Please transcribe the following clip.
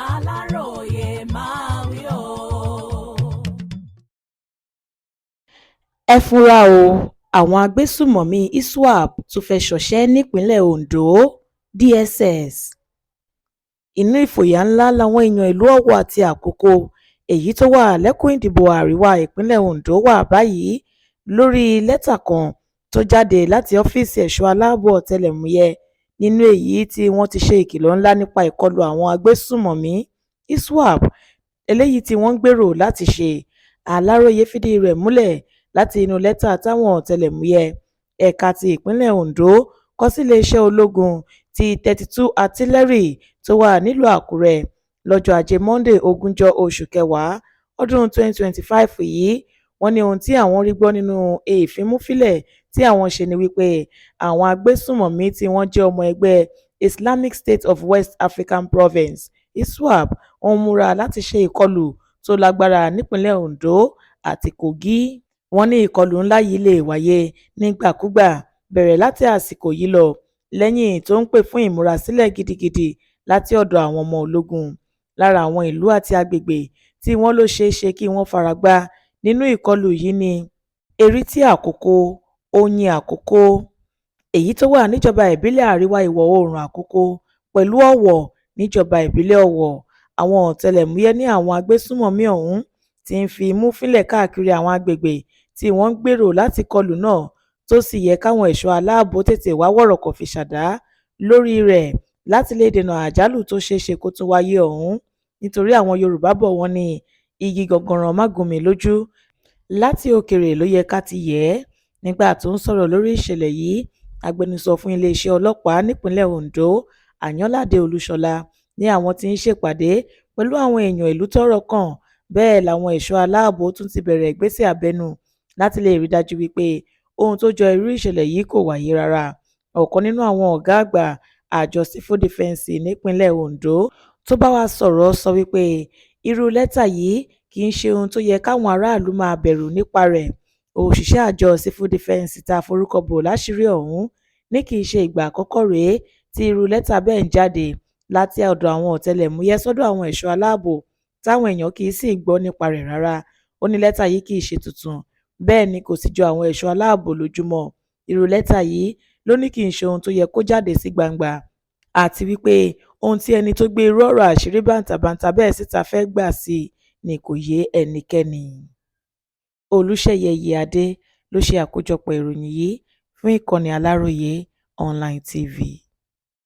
Aláròyé máa wí o. ẹ fura o àwọn agbésùmọ̀mí iswap tún fẹ́ẹ́ ṣọṣẹ́ nípínlẹ̀ Ondo. DSS. inú ìfòyà ńlá làwọn èèyàn ìlú Ọ̀wọ̀ àti Àkókò èyí tó wà lẹ́kùn ìdìbò àríwá ìpínlẹ̀ Ondo wà báyìí lórí lẹ́tà kan tó jáde láti ọ́fíìsì ẹ̀ṣọ́ aláàbọ̀ ọ̀tẹlẹ̀múyẹ́ nínú èyí tí wọ́n ti ṣe ìkìlọ̀ ńlá nípa ìkọlù àwọn agbésùmọ̀mí iswap eléyìí tí wọ́n ń gbèrò láti ṣe. Aláròyé fìdí rẹ̀ múlẹ̀ láti inú lẹ́tà táwọn ọ̀tẹlẹ̀múyẹ́ ẹ̀ka ti ìpínlẹ̀ Ondo kọ sí iléeṣẹ́ ológun ti 32 Artillery tó wà nílùú Àkúrẹ́ lọ́jọ́ Ajé Monday 20 oṣù kẹwàá ọdún 2025 yìí. Wọ́n ní ohun tí àwọn rí gbọ́ nínú ìfimúfilẹ̀ tí àwọn ṣe ni wípé àwọn agbésùmọ̀mí tí wọ́n jẹ́ ọmọ ẹgbẹ́ Islamic State of West African Province ISWAP ń múra láti ṣe ìkọlù tó lágbára nípínlẹ̀ Ondo àti Kogi. Wọ́n ní ìkọlù ńlá yìí lè wáyé nígbàkúgbà bẹ̀rẹ̀ láti àsìkò yìí lọ lẹ́yìn tó ń pè fún ìmúrasílẹ̀ gidigidi láti ọ̀dọ̀ àwọn ọmọ ológun. Lára àwọn ìlú àti agbègbè tí wọ́n ló ṣeé ṣe kí wọ́n faragbá nínú ìkọlù yìí ní Erétí Àkókò, Oyin Àkókò èyí tó wà níjọba ìbílẹ̀ àríwá ìwọ̀ oòrùn Àkókò pẹ̀lú Ọ̀wọ̀ níjọba ìbílẹ̀ Ọ̀wọ̀. Àwọn ọ̀tẹlẹ̀múyẹ́ ní àwọn agbésùmọ̀mí ọ̀hún ti ń fi imú fínlẹ̀ káàkiri àwọn agbègbè tí wọ́n ń gbèrò láti kọlù náà tó sì yẹ káwọn ẹ̀ṣọ́ aláàbò tètè wá wọ̀rọ̀kọ̀ fi ṣàdá lórí rẹ̀ láti lè dènà àjálù tó ṣeé ṣe kó tún wáyé ọ̀hún. Nítorí àwọn Yorùbá bọ̀ wọ́n ní igi gọ̀gọ̀ràn má gún mi lójú, láti òkèrè ló yẹ ká ti yẹ̀ ẹ́. Nígbà tó ń sọ̀rọ̀ lórí ìṣẹ̀lẹ̀ yìí, agbẹnusọ fún iléeṣẹ́ ọlọ́pàá nípínlẹ̀ Ondo Àyànládé Olúṣọlá ní àwọn tí ń ṣèpàdé pẹ̀lú àwọn èèyàn ìlú tọ́rọ̀ kàn. Bẹ́ẹ̀ làwọn ẹ̀ṣọ́ aláàbò tún ti bẹ̀rẹ̀ ìgbésẹ̀ abẹ́nú láti lè rí dájú wípé ohun tó jọ irú ìṣẹ̀lẹ̀ yìí kò wáyé rárá. Ọ̀kan nínú àwọn ọ̀gá àgbà àjọ Civil Defence nípínlẹ̀ Ondo tó bá wa sọ̀rọ̀ sọ wípé irú lẹ́tà yìí kì í ṣe ohun tó yẹ káwọn aráàlú máa bẹ̀rù nípa rẹ̀. Òṣìṣẹ́ àjọ Civil Defence tá a forúkọ bò láṣìírí ọ̀hún ní kì í ṣe ìgbà àkọ́kọ́ rèé tí irú lẹ́tà bẹ́ẹ̀ ń jáde láti ọ̀dọ̀ àwọn ọ̀tẹlẹ̀múyẹ́ sọ́dọ̀ àwọn ẹ̀ṣọ́ aláàbò táwọn èèyàn kì í sì gbọ́ nípa rẹ̀ rárá. Ó ní lẹ́tà yìí kì í ṣe tuntun, bẹ́ẹ̀ ni kò sì jọ àwọn ẹ̀ṣọ́ aláàbò lójúmọ́. Irú lẹ́tà yìí ló ní kì í ṣe ohun tó yẹ kó jáde sí gbangba, àti wípé ohun tí ẹni tó gbé irú ọ̀rọ̀ àṣírí bàǹtàbàǹtà bẹ́ẹ̀ síta fẹ́ gbà sí ni kò yé ẹnikẹ́ni. Olúṣèyẹ Ìyíadé ló ṣe àkójọpọ̀ ìròyìn yìí fún ìkànnì Aláròyé Online TV.